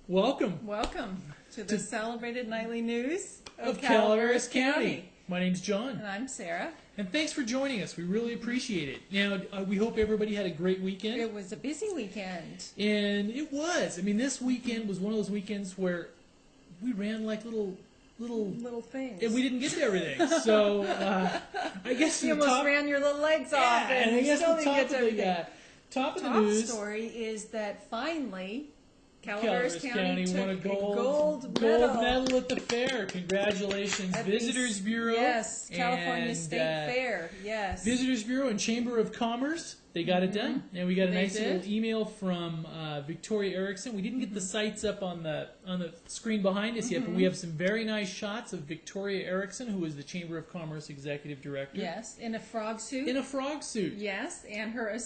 Welcome Welcome to the celebrated nightly news of Calaveras County. My name's John, And I'm Sarah. and thanks for joining us. We really appreciate it. Now, we hope everybody had a great weekend. It was a busy weekend. And it was. I mean, this weekend was one of those weekends where we ran like little things. and we didn't get to everything. So I guess You almost ran your little legs off, and I you guess still the didn't get to everything. top of the Top news. story is that finally Calaveras County won a took gold medal at the fair. Congratulations, At Visitors the- Bureau. Yes, California and, State Fair. Yes. Visitors Bureau and Chamber of Commerce. They got it done, and we got a They nice did. little email from Victoria Erickson. We didn't get the sites up on the screen behind us yet, but we have some very nice shots of Victoria Erickson, who is the Chamber of Commerce Executive Director. Yes, in a frog suit. In a frog suit. Yes, and her,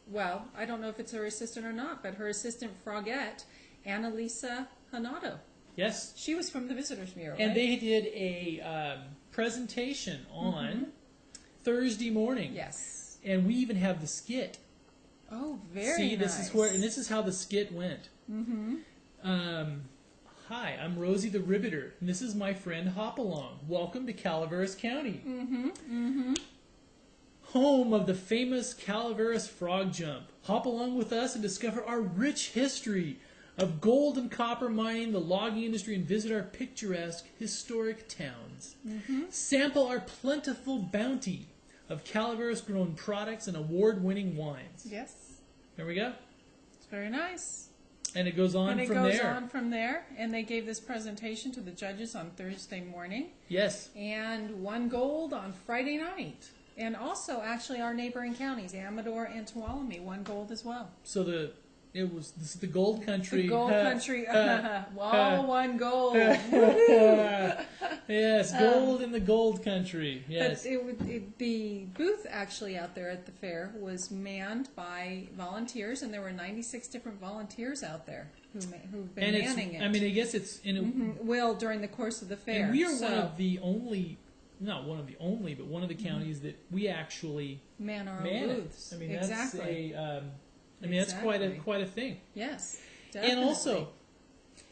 well, I don't know if it's her assistant or not, but her assistant frogette, Annalisa Hanato. Yes. She was from the Visitors Bureau, And right? they did a presentation on Thursday morning. Yes. And we even have the skit. Oh, very See, nice. this is how the skit went. Hi, I'm Rosie the Riveter, and this is my friend Hopalong. Welcome to Calaveras County. Home of the famous Calaveras frog jump. Hop along with us and discover our rich history of gold and copper mining, the logging industry, and visit our picturesque, historic towns. Sample our plentiful bounty of Calaveras-grown products and award-winning wines. Yes, There we go. it's very nice. And it goes on And it from goes there. on from there, and they gave this presentation to the judges on Thursday morning, Yes. and won gold on Friday night. And also, actually, our neighboring counties, Amador and Tuolumne, won gold as well. So this is the gold country. The gold country, all won gold. Yes, gold in the gold country. Yes. But the booth actually out there at the fair was manned by volunteers, and there were 96 different volunteers out there who've been And manning it. I mean, I guess it's Well, during the course of the fair. and we are so one of the only, not one of the only, but one of the counties that we actually man our own man it. booths. I mean, that's exactly. that's Exactly. quite a thing. Yes, definitely. And also,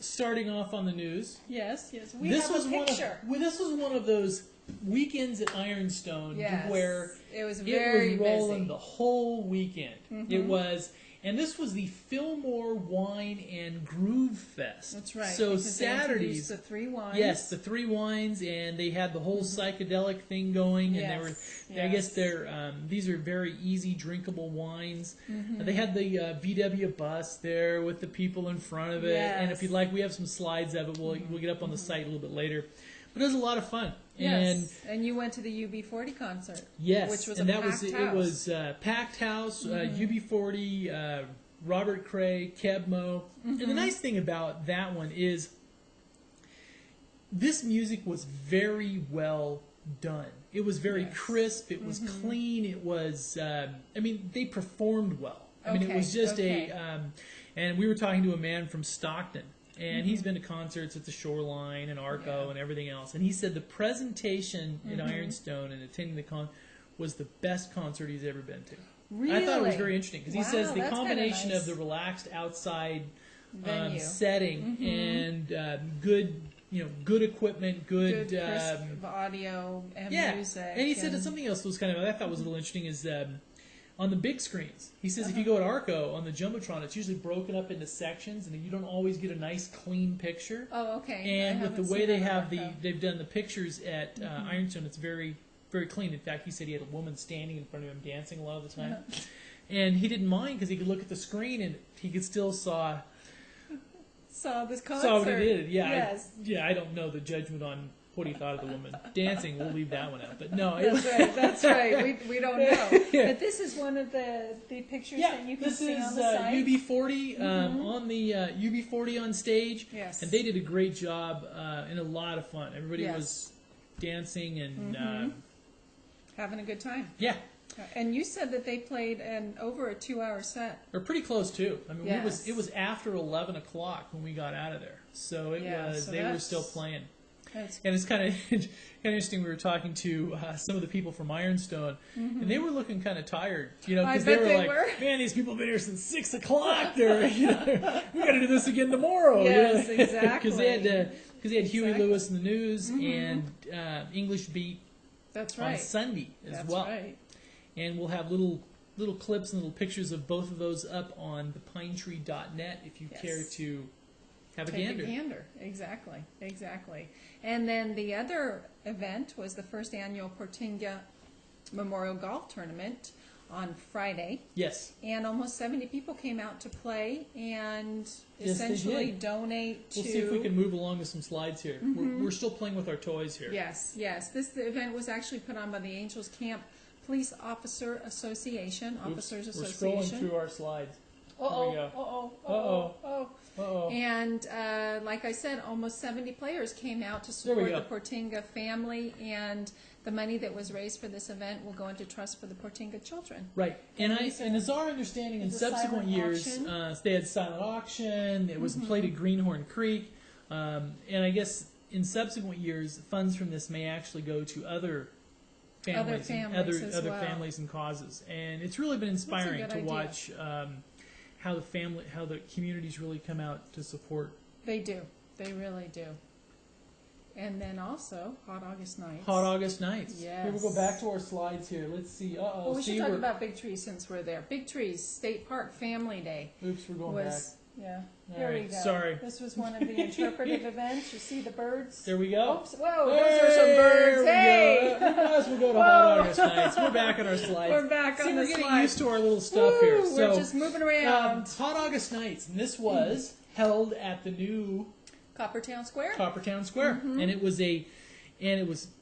starting off on the news, yes. We have a picture. This was one of those weekends at Ironstone Yes. where It was it very was rolling busy. the whole weekend. It was, and this was the Fillmore Wine and Groove Fest. That's right. So because they introduced Saturdays, the three wines. yes, the three wines, and they had the whole psychedelic thing going, and they were. I guess they're these are very easy drinkable wines. They had the VW bus there with the people in front of it, and if Yes. you'd like, we have some slides of it. We'll get up on the site a little bit later. But it was a lot of fun. Yes. And you went to the UB40 concert. Yes, Which was and a that packed was house. it. Was packed house, UB40, Robert Cray, Kebmo, and the nice thing about that one is this music was very well done. It was very crisp. It was clean. It was. I mean, they performed well. I mean, it was just and we were talking to a man from Stockton. And he's been to concerts at the Shoreline and Arco and everything else. And he said the presentation at Ironstone and attending the con was the best concert he's ever been to. Really? I thought it was very interesting because he says the that's kinda combination nice. of the relaxed outside Venue. setting and good, good equipment, good crisp audio and music. And he said that something else was I thought was a little interesting is on the big screens. He says if you go at Arco on the Jumbotron, it's usually broken up into sections, and you don't always get a nice clean picture. Oh, okay. And I with the haven't way seen they that have Arco. they've done the pictures at Ironstone, it's very, very clean. In fact, he said he had a woman standing in front of him dancing a lot of the time, and he didn't mind because he could look at the screen and he could still saw Saw this concert. saw what he did. Yeah, Yes. I don't know the judgment on what he thought of the woman dancing. We'll leave that one out. But no, it That's right. That's right. We don't know. But this is one of the pictures that you can this see is on the site. UB40 on the UB40 on stage. Yes. And they did a great job and a lot of fun. Everybody Yes. was dancing and Having a good time. yeah, And you said that they played over a 2-hour set. they're pretty close too. I mean, Yes. it was after 11 o'clock when we got out of there, so it Yeah, was so they were that's- still playing. And it's kind of interesting. We were talking to some of the people from Ironstone, and they were looking kind of tired, because they were like, "Man, these people have been here since 6 o'clock. They're, we got to do this again tomorrow." Yes, exactly. Because they had Huey Lewis in the news and English Beat. That's right. On Sunday as well. That's right. And we'll have little clips and little pictures of both of those up on thepinetree.net if you care to have a gander. Exactly. And then the other event was the first annual Portinga Memorial Golf Tournament on Friday. Yes. And almost 70 people came out to play and essentially donate to... We'll see if we can move along with some slides here. We're still playing with our toys here. Yes. The event was actually put on by the Angels Camp Police Officers Association. We're scrolling through our slides. And like I said, almost 70 players came out to support the Portinga family, and the money that was raised for this event will go into trust for the Portinga children. Right. And as our understanding, in subsequent years, they had silent auction. It was played at Greenhorn Creek, and I guess in subsequent years, funds from this may actually go to other families and causes. And it's really been inspiring to watch how the communities really come out to support. They do. They really do. And then also Hot August Nights. Hot August Nights. Yes. Here we go back to our slides here. Let's see. Well, we should talk about Big Trees since we're there. Big Trees State Park Family Day. Oops, we're going back. Yeah. Here we go. Sorry. This was one of the interpretive events. You see the birds? There we go. Oops. Whoa, those are some birds. Hey! Might as well go to Hot August Nights. We're back on our slides. We're back on the slides. We're getting used to our little stuff here. We're just moving around. Hot August Nights. And this was held at the new Coppertown Square. And it was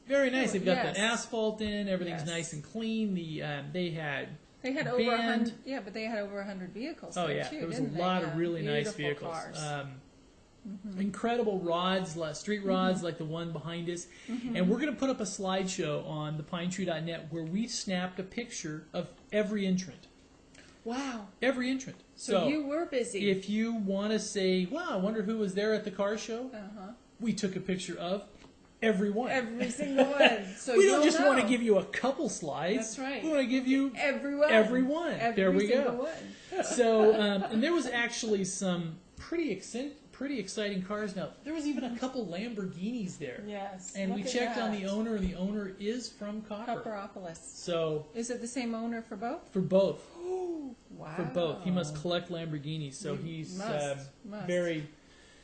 very nice. They've got the asphalt in. Everything's nice and clean. They had over 100. Yeah, but they had over 100 vehicles. Oh yeah, there was a lot of really nice vehicles. Incredible rods, street rods like the one behind us. And we're going to put up a slideshow on thepinetree.net where we snapped a picture of every entrant. Wow. Every entrant. So you were busy. If you want to say, wow, I wonder who was there at the car show, we took a picture of everyone. Every single one. So we don't just want to give you a couple slides. That's right. We want to give you everyone. There we go. So, and there was actually some pretty exciting cars. Now, there was even a couple Lamborghinis there. Yes. And we checked on the owner, and the owner is from Copperopolis. So, is it the same owner for both? For both. Wow. For both. He must collect Lamborghinis, so he's very...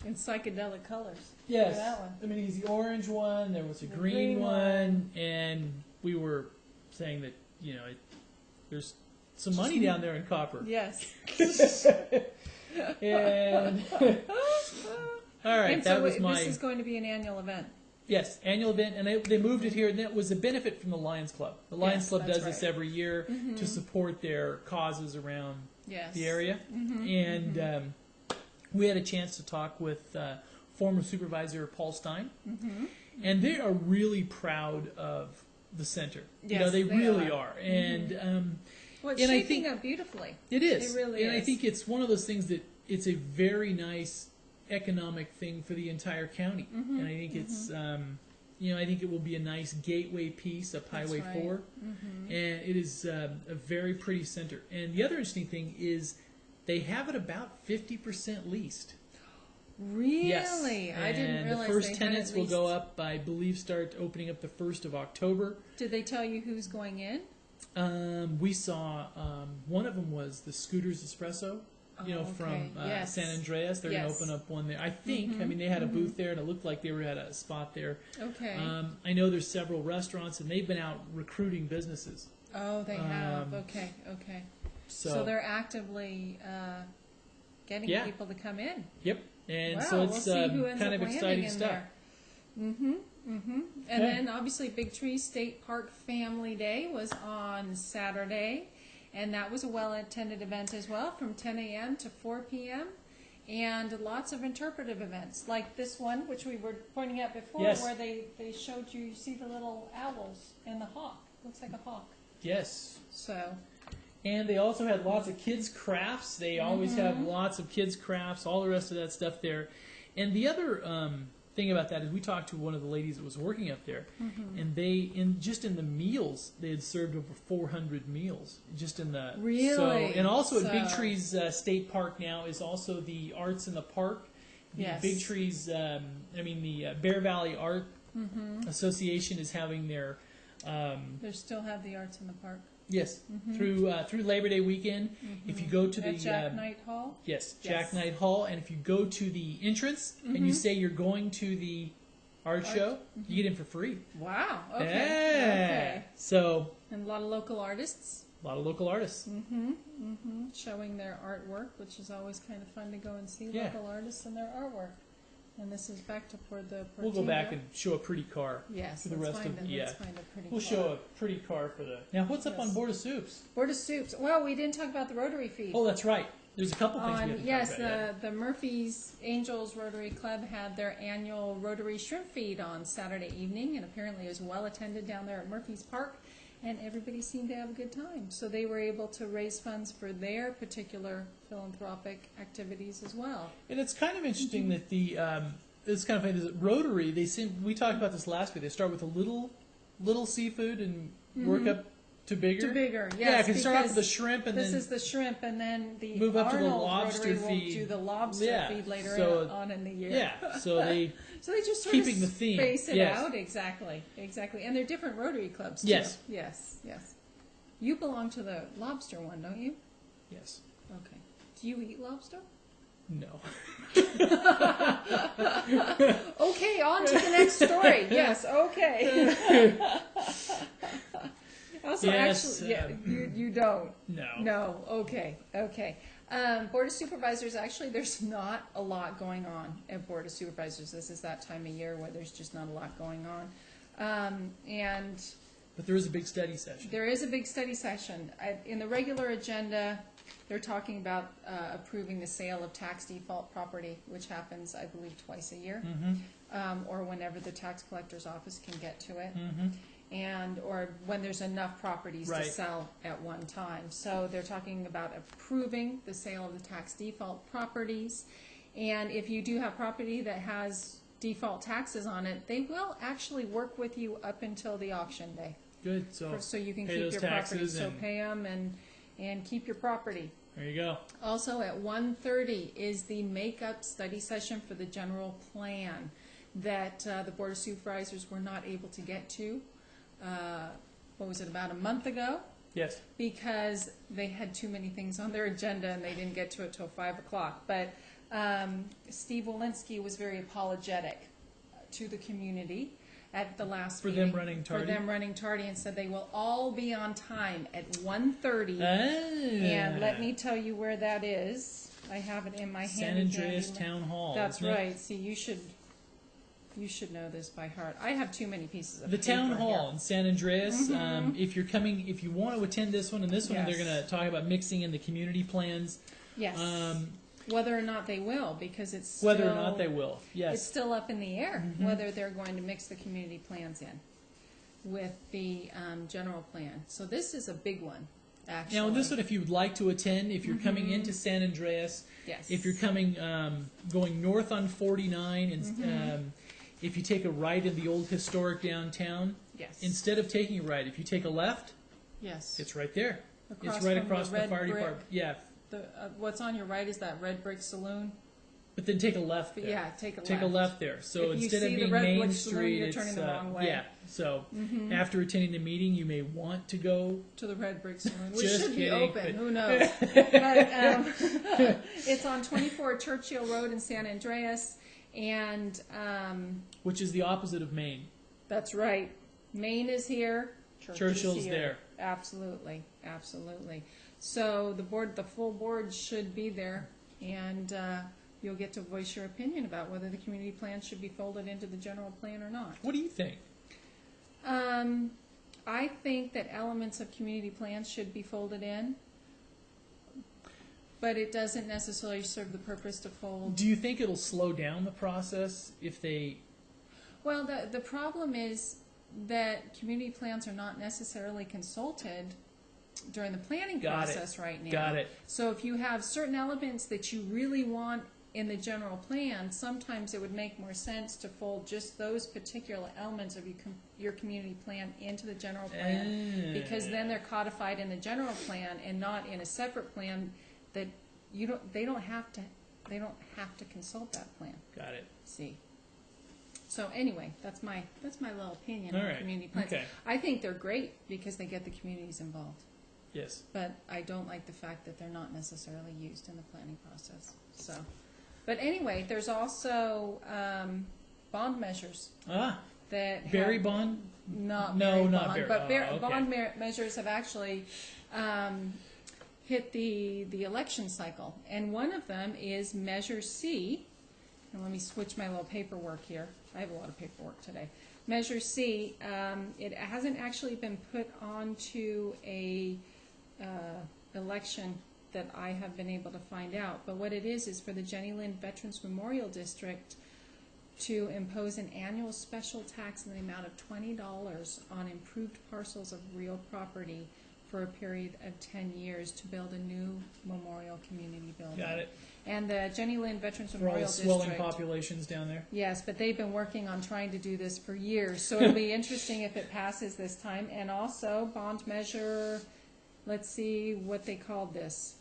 In psychedelic colors. Yes. That one. I mean, he's the orange one, there was a green one, and we were saying that, there's some money down there in copper. Yes. And all right, this is going to be an annual event. Yes, annual event, and they moved it here, and that was a benefit from the Lions Club. The Lions Club does this every year to support their causes around the area, and we had a chance to talk with former supervisor Paul Stein, and they are really proud of the center. Yes, they really are. And well, it's shaping up beautifully. It is. It really is. And I think it's one of those things that it's a very nice economic thing for the entire county. And I think it's, I think it will be a nice gateway piece up Highway 4. And it is a very pretty center. And the other interesting thing is they have it about 50% leased. Really? Yes. I didn't realize the first tenants will go up, I believe, start opening up the 1st of October. Did they tell you who's going in? We saw one of them was the Scooters Espresso, from San Andreas. They're going to open up one there. I think. I mean, they had a booth there, and it looked like they had a spot there. Okay. I know there's several restaurants, and they've been out recruiting businesses. Oh, they have. Okay. So they're actively getting people to come in. Yep. And wow, so it's we'll see who ends kind up of exciting in stuff. There. And then obviously Big Tree State Park Family Day was on Saturday, and that was a well-attended event as well, from 10 a.m. to 4 p.m. And lots of interpretive events, like this one, which we were pointing out before, where they showed you see the little owls and the hawk. Looks like a hawk. Yes. So. And they also had lots of kids' crafts. They always have lots of kids' crafts, all the rest of that stuff there. And the other thing about that is we talked to one of the ladies that was working up there, Mm-hmm. and they just in the meals they had served over 400 meals just in the Really? So, and also at Big So- Trees State Park now is also the Arts in the Park. The Yes. Big Trees, the Bear Valley Art Association is having their They still have the arts in the park. yes through Labor Day weekend. If you go to the At Jack Knight Hall? Yes, Yes. Jack Knight Hall. And if you go to the entrance and you say you're going to the art show, you get in for free. Wow. Okay. Yeah. Okay. So, And a lot of local artists a lot of local artists. showing their artwork, which is always kind of fun to go and see Yeah. local artists and their artwork. And this is back to the We'll go back and show a pretty car yes, for the let's rest find of a, yeah. let's find a pretty We'll car. show a pretty car for the. Now, what's up on Yes. Board of Soups? Board of Soups. Well, we didn't talk about the Rotary feed. Oh, that's right. There's a couple things we haven't Yes, talked about yet. the Murphy's Angels Rotary Club had their annual Rotary Shrimp Feed on Saturday evening, and apparently it was well attended down there at Murphy's Park, and everybody seemed to have a good time. So they were able to raise funds for their particular philanthropic activities as well. And it's kind of interesting that the it's kind of funny that Rotary. We talked about this last week. They start with a little seafood and work up to bigger. To bigger, yes. Yeah, because they start off with the because shrimp and this then is the shrimp, and then the move up to the Arnold lobster Rotary feed. will do the lobster Yeah, feed later so- on in the year. yeah. So they So they just sort Keeping of the theme, space it yes. out. Exactly. And they're different Rotary clubs too. Yes. Yes. You belong to the lobster one, don't you? yes. Okay. Do you eat lobster? No. Okay, on to the next story. Yes, okay. Also, Yes, actually, yeah, you don't. No. No, okay. Board of Supervisors, actually, there's not a lot going on at Board of Supervisors. This is that time of year where there's just not a lot going on. And But there is a big study session. there is a big study session. In the regular agenda, they're talking about approving the sale of tax default property, which happens, I believe, twice a year, or whenever the tax collector's office can get to it, or when there's enough properties Right. to sell at one time. So they're talking about approving the sale of the tax default properties. And if you do have property that has default taxes on it, they will actually work with you up until the auction day. Good. So So you can pay keep those your property, taxes so and- pay them and keep your property. there you go. Also at 1:30 is the makeup study session for the general plan that the Board of Supervisors were not able to get to, what was it, about a month ago? Yes. Because they had too many things on their agenda and they didn't get to it till 5 o'clock. But Steve Walensky was very apologetic to the community at the last For meeting. them running tardy? For them running tardy, and said they will all be on time at 1:30. Ah. And let me tell you where that is. I have it in my San handy Andreas dandy- Town Hall. That's isn't it? right. See, you should know this by heart. I have too many pieces of The town paper hall here. in San Andreas. If you want to attend this one and this one, Yes. they're going to talk about mixing in the community plans. Yes. Whether or not they will, because it's Whether still, or not they will. it's Yes. still up in the air whether they're going to mix the community plans in with the general plan. So this is a big one, actually. Now, this one, if you would like to attend, if you're coming into San Andreas, Yes. if you're coming going north on 49, and if you take a right in the old historic downtown, Yes. instead of taking a right, if you take a left, Yes. it's right there. Across it's right from the across the red fire brick. department. Yeah, What's on your right is that red brick saloon. but then take a left there. Yeah, take a Take left. a left there. So If you instead of see the being red Main brick saloon, Street, you're it's turning the wrong way. yeah. So after attending the meeting, you may want to go. To the red brick saloon, which Just should be kidding, open. but- Who knows? But it's on 24 Churchill Road in San Andreas, and Which is the opposite of Maine. that's right. Maine is here. Churchill's here. there. Absolutely. So the full board should be there, and you'll get to voice your opinion about whether the community plan should be folded into the general plan or not. What do you think? I think that elements of community plans should be folded in, but it doesn't necessarily serve the purpose to fold. Do you think it'll slow down the process if they? Well, the problem is that community plans are not necessarily consulted during the planning Got it. process right now. Got it. So if you have certain elements that you really want in the general plan, sometimes it would make more sense to fold just those particular elements of your community plan into the general plan, because then they're codified in the general plan and not in a separate plan that they don't have to consult that plan. Got it. See. So anyway, that's my little opinion All on right. community plans. Okay. I think they're great because they get the communities involved. Yes. But I don't like the fact that they're not necessarily used in the planning process. So, but anyway, there's also bond measures that Berry bond? not No, Berry not bond, Berry. but Okay. bond measures have actually hit the election cycle, and one of them is Measure C. And let me switch my little paperwork here. I have a lot of paperwork today. Measure C, it hasn't actually been put onto a election that I have been able to find out. But what it is for the Jenny Lind Veterans Memorial District to impose an annual special tax in the amount of $20 on improved parcels of real property for a period of 10 years to build a new memorial community building. Got it. And the Jenny Lind Veterans For all Memorial the swelling District. populations down there. Yes, but they've been working on trying to do this for years, so it'll be interesting if it passes this time. And also, bond measure, let's see what they called this.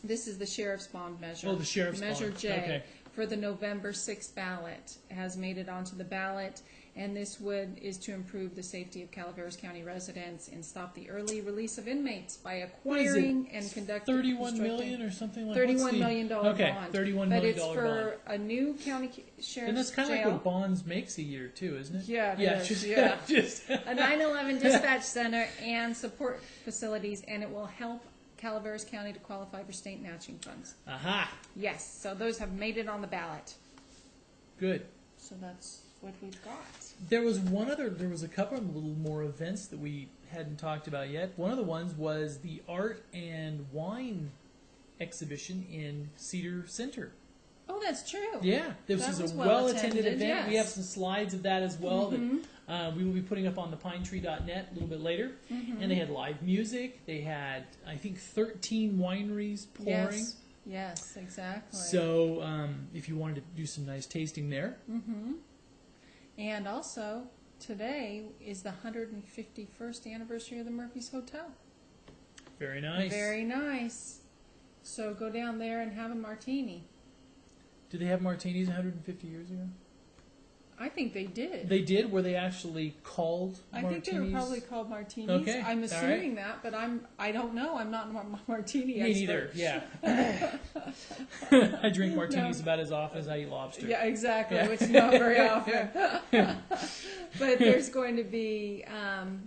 This is the sheriff's bond measure. Oh, the sheriff's Measure bond. J Okay. for the November 6th ballot has made it onto the ballot, and this is to improve the safety of Calaveras County residents and stop the early release of inmates by acquiring and conducting 31 million or something like that? $31 million Okay, bond. $31 But million it's for a new county sheriff's And that's kind of jail. like what bonds makes a year too, isn't it? Yeah, it yeah, is, just, yeah. just A 9/11 dispatch center and support facilities, and it will help Calaveras County to qualify for state matching funds. aha, Yes, so those have made it on the ballot. good. So that's what we've got. There was a couple of little more events that we hadn't talked about yet. One of the ones was the art and wine exhibition in Cedar Center. Oh, that's true. Yeah, this That was was a well well-attended attended, event. We have yes. some slides of that as well that we will be putting up on the pinetree.net a little bit later. And they had live music. They had, I think, 13 wineries pouring. Yes, exactly. So if you wanted to do some nice tasting there. And also, today is the 151st anniversary of the Murphy's Hotel. Very nice. Very nice. So go down there and have a martini. Did they have martinis 150 years ago? I think they did. They did? Were they actually called I martinis? think they were probably called martinis. Okay, I'm all assuming that, but I don't know. I'm not a martini Me expert. neither, yeah. I drink martinis about as often as I eat lobster. Yeah, exactly, Yeah. which is not very often. But there's going to be,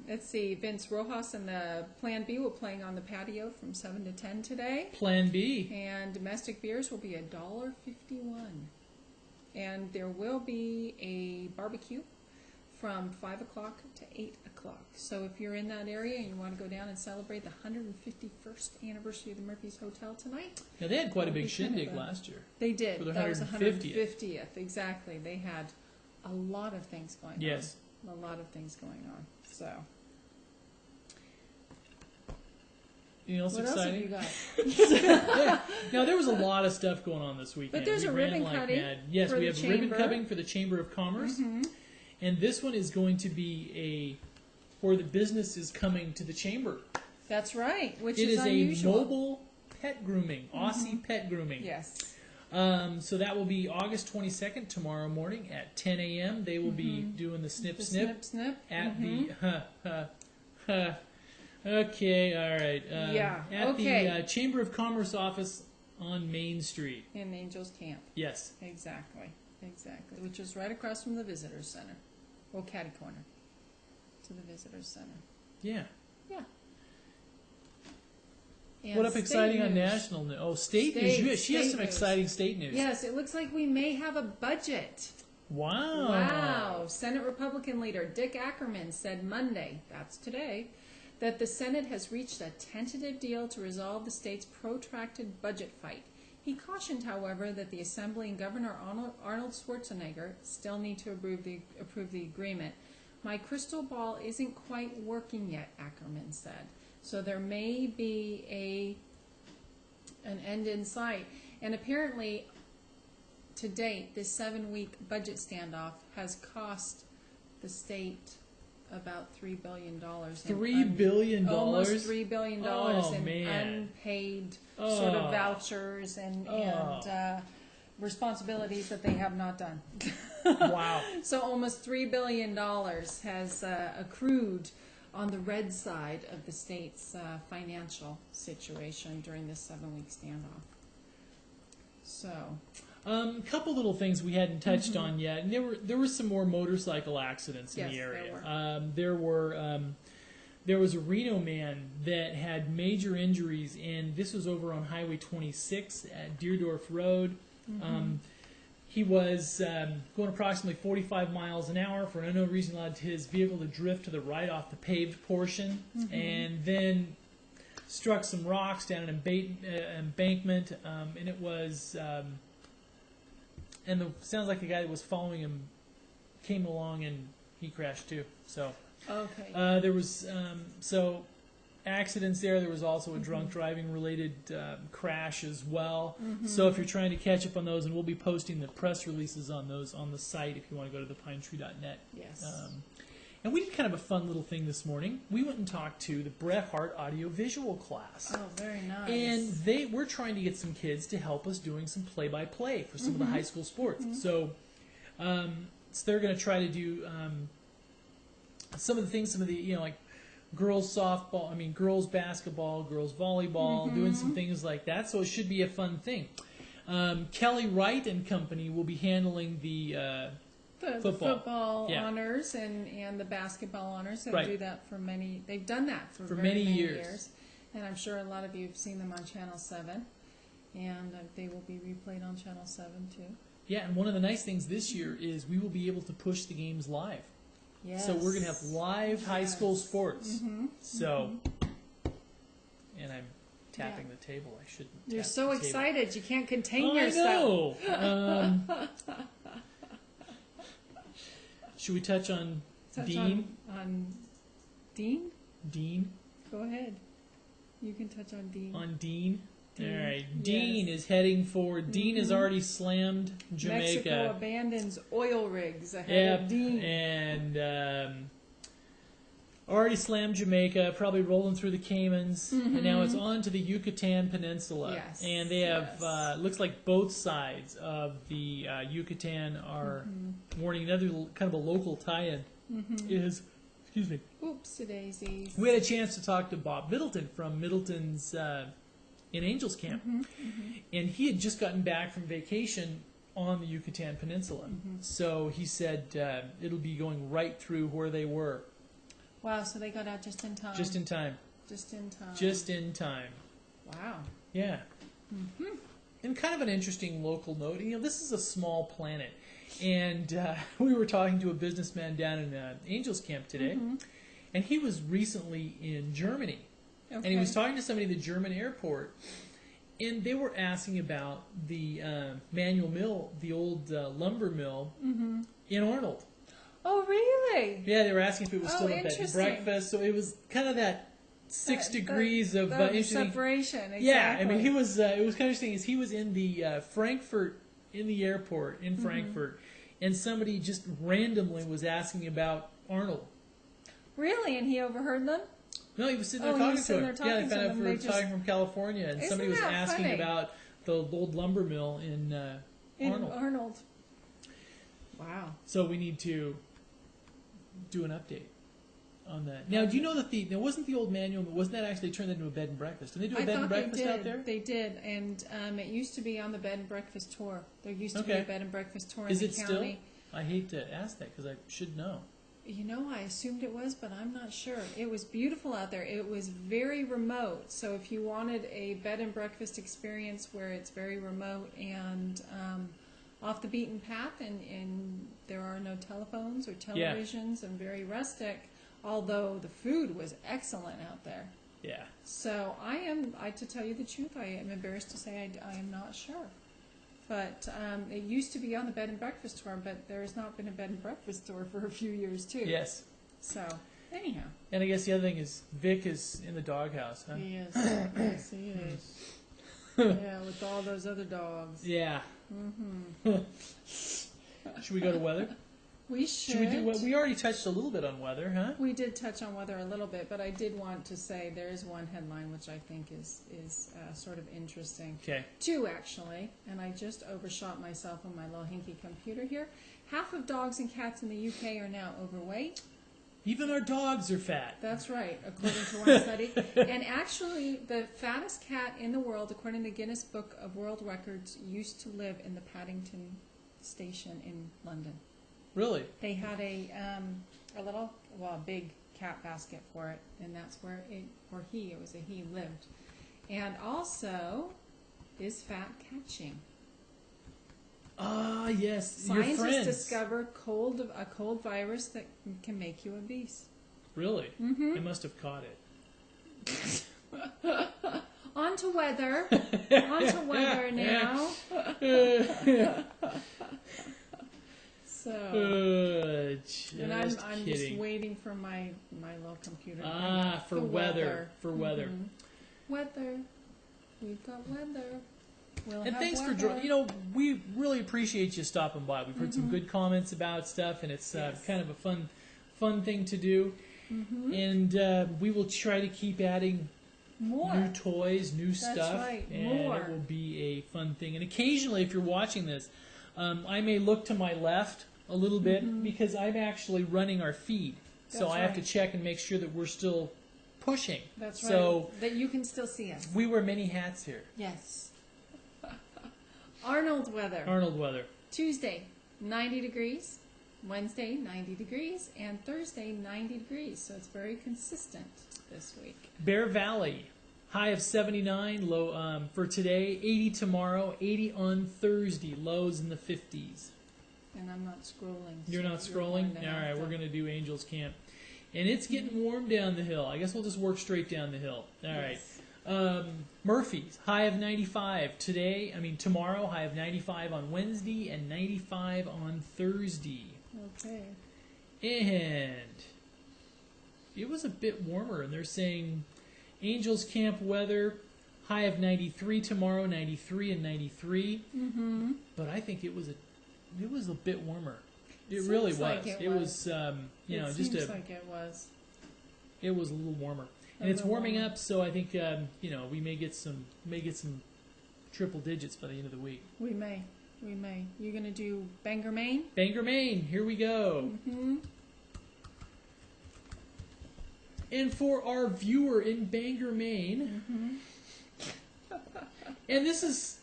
let's see, Vince Rojas and the Plan B will playing on the patio from 7 to 10 today. Plan B. And domestic beers will be $1.51. And there will be a barbecue from 5 o'clock to 8 o'clock. So if you're in that area and you want to go down and celebrate the 151st anniversary of the Murphy's Hotel tonight. Now, they had quite a That'll big be kind of shindig a- last year. They did. For the That was the 150th. 150th. Exactly. They had a lot of things going Yes. on. A lot of things going on. So, Anything else what exciting? else have you got? Yeah. Now, there was a lot of stuff going on this weekend. But there's we a ran ribbon like cutting mad. Yes, for we the have a ribbon chamber. cutting for the Chamber of Commerce. And this one is going to be where the business is coming to the chamber. That's right, which It is is unusual. a mobile pet grooming, Aussie pet grooming. Yes. So that will be August 22nd, tomorrow morning at 10 a.m. They will be doing the snip The snip snip. at the okay, all right. Yeah, At okay. the Chamber of Commerce office on Main Street. In Angels Camp. Yes. Exactly. Which is right across from the Visitors Center. Well, catty corner to the Visitors Center. Yeah. Yeah. And What up state exciting on news. national news? Oh, state news. She has state some news. exciting state news. Yes, it looks like we may have a budget. Wow. Wow. Senate Republican leader Dick Ackerman said Monday, that's today, that the Senate has reached a tentative deal to resolve the state's protracted budget fight. He cautioned, however, that the Assembly and Governor Arnold Schwarzenegger still need to approve the agreement. My crystal ball isn't quite working yet, Ackerman said. So there may be an end in sight. And apparently to date, this 7-week budget standoff has cost the state about $3 billion. $3 billion? Almost $3 billion in man. unpaid sort of vouchers and responsibilities that they have not done. Wow. So almost $3 billion has accrued on the red side of the state's financial situation during this 7-week standoff. So, a couple little things we hadn't touched on yet, and there were some more motorcycle accidents in the area. There was a Reno man that had major injuries, and this was over on Highway 26 at Deerdorf Road. He was going approximately 45 miles an hour. For an unknown reason, allowed his vehicle to drift to the right off the paved portion, and then struck some rocks down an embankment, and it was... and sounds like the guy that was following him came along and he crashed too. So there was accidents there. There was also a drunk driving related crash as well. So if you're trying to catch up on those, and we'll be posting the press releases on those on the site if you want to go to thepinetree.net. Yes. And we did kind of a fun little thing this morning. We went and talked to the Bret Hart audio-visual class. Oh, very nice. And we're trying to get some kids to help us doing some play-by-play for some of the high school sports. So they're going to try to do some of the like girls softball, girls basketball, girls volleyball, doing some things like that. So it should be a fun thing. Kelly Wright and company will be handling the football honors and the basketball honors. They'll do that for many. They've done that for very many years, and I'm sure a lot of you have seen them on Channel 7, and they will be replayed on Channel 7 too. Yeah, and one of the nice things this year is we will be able to push the games live. Yes. So we're going to have live high school sports. So, and I'm tapping the table. I shouldn't. You're so excited. You can't contain yourself. I know. Should we touch on Dean? On Dean? Dean. Go ahead. You can touch on Dean. On Dean? All right. Dean is heading for... Dean has already slammed Jamaica. Mexico abandons oil rigs ahead of Dean. And already slammed Jamaica, probably rolling through the Caymans. And now it's on to the Yucatan Peninsula. Yes. And they have... looks like both sides of the Yucatan are warning. Another kind of a local tie-in is... Excuse me. Oopsie-daisies. We had a chance to talk to Bob Middleton from Middleton's... in Angels Camp, and he had just gotten back from vacation on the Yucatan Peninsula. So he said it'll be going right through where they were. Wow, so they got out just in time. Just in time. Just in time. Just in time. Wow. Yeah. And kind of an interesting local note. This is a small planet, and we were talking to a businessman down in Angels Camp today, and he was recently in Germany. Okay. And he was talking to somebody at the German airport, and they were asking about the manual mill, the old lumber mill in Arnold. Oh, really? Yeah, they were asking if it was still a bed and breakfast. So it was kind of that 6 degrees of interesting separation. Exactly. Yeah, I mean, he was. It was kind of interesting. Is he was in the Frankfurt, in the airport in Frankfurt, and somebody just randomly was asking about Arnold. Really, and he overheard them? No, he was sitting there talking to him. Yeah, they found out we were talking from California, and somebody was asking about the old lumber mill in Arnold. Wow. So we need to do an update on that. Now, do you know that there wasn't the old manual, but wasn't that actually turned into a bed and breakfast? Did they do a bed and breakfast out there? They did, and it used to be on the bed and breakfast tour. There used to be a bed and breakfast tour in the county. Is it still? I hate to ask that because I should know. I assumed it was, but I'm not sure. It was beautiful out there. It was very remote. So if you wanted a bed and breakfast experience where it's very remote and off the beaten path, and there are no telephones or televisions and very rustic, although the food was excellent out there. Yeah. So to tell you the truth, I am embarrassed to say I am not sure. But it used to be on the bed and breakfast tour, but there has not been a bed and breakfast tour for a few years, too. Yes. So, anyhow. And I guess the other thing is Vic is in the doghouse, huh? He is. Yes, he is. Yeah, with all those other dogs. Yeah. Should we go to weather? We should. Should we do? We already touched a little bit on weather, huh? We did touch on weather a little bit, but I did want to say there is one headline which I think is sort of interesting. Okay. Two, actually, and I just overshot myself on my little hinky computer here. Half of dogs and cats in the UK are now overweight. Even our dogs are fat. That's right, according to one study. And actually, the fattest cat in the world, according to the Guinness Book of World Records, used to live in the Paddington station in London. Really? They had a big cat basket for it, and that's where it was a he lived. And also, is fat catching? Ah, yes. Your Scientists friends discover a cold virus that can make you obese. Really? Mm-hmm. They must have caught it. On to weather. On to weather now. So, and I'm just waiting for my little computer. For weather. For weather. Mm-hmm. Weather. We've got weather. And thanks for we really appreciate you stopping by. We've heard some good comments about stuff, and it's kind of a fun thing to do. Mm-hmm. And we will try to keep adding more new toys, new stuff. That's right. And more. It will be a fun thing. And occasionally, if you're watching this, I may look to my left a little bit because I'm actually running our feed. So I have to check and make sure that we're still pushing. That's right. So that you can still see us. We wear many hats here. Yes. Arnold weather. Arnold weather. Tuesday, 90 degrees. Wednesday, 90 degrees. And Thursday, 90 degrees. So it's very consistent this week. Bear Valley, high of 79, low for today. 80 tomorrow, 80 on Thursday. Lows in the 50s. And I'm not scrolling. You're not scrolling? All right, we're going to do Angels Camp. And it's getting warm down the hill. I guess we'll just work straight down the hill. All right. Murphy's, high of 95 tomorrow, high of 95 on Wednesday, and 95 on Thursday. Okay. And it was a bit warmer, and they're saying Angels Camp weather, high of 93 tomorrow, 93 and 93. Mm-hmm. But I think it was a bit warmer. It really was. Like it was. Just like it was. It was a little warmer. And it's warming up, so I think we may get some triple digits by the end of the week. We may. You're gonna do Bangor, Maine? Bangor, Maine. Here we go. Mm-hmm. And for our viewer in Bangor, Maine, and this is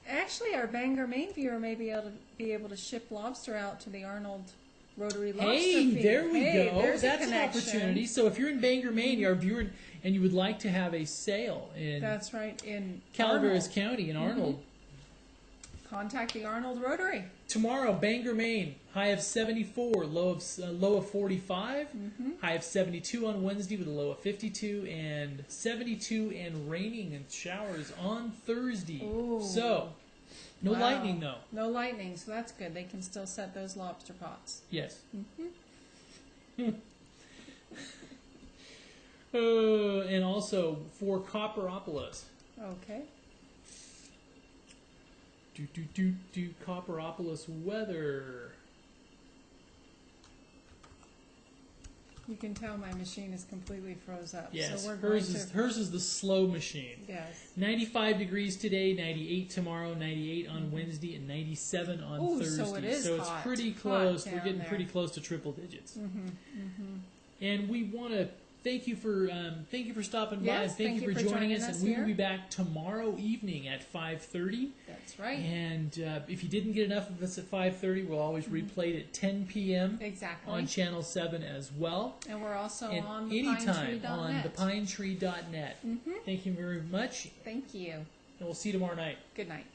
actually our Bangor, Maine viewer may be able to ship lobster out to the Arnold Rotary Lobster Feed. There we go. There's That's an opportunity. So if you're in Bangor, Maine, you're a viewer, and you would like to have a sale in in Calaveras County in Arnold, contact the Arnold Rotary. Tomorrow, Bangor, Maine, high of 74, low of 45, high of 72 on Wednesday with a low of 52, and 72 and raining and showers on Thursday. Ooh. So. No lightning, though. No lightning, so that's good. They can still set those lobster pots. Yes. And also for Copperopolis. Okay. Copperopolis weather. You can tell my machine is completely froze up. Yes, so hers is the slow machine. Yes. 95 degrees today, 98 tomorrow, 98 on Wednesday, and 97 on Thursday. So it is So hot. it's pretty close. We're getting pretty close to triple digits. And we want to thank you for stopping by. And thank you for joining us. And we will be back tomorrow evening at 5:30. That's right. And if you didn't get enough of us at 5:30, we'll always replay it at 10 p.m. Exactly. on Channel 7 as well. And we're also on anytime on thepinetree.net. Thank you very much. Thank you. And we'll see you tomorrow night. Good night.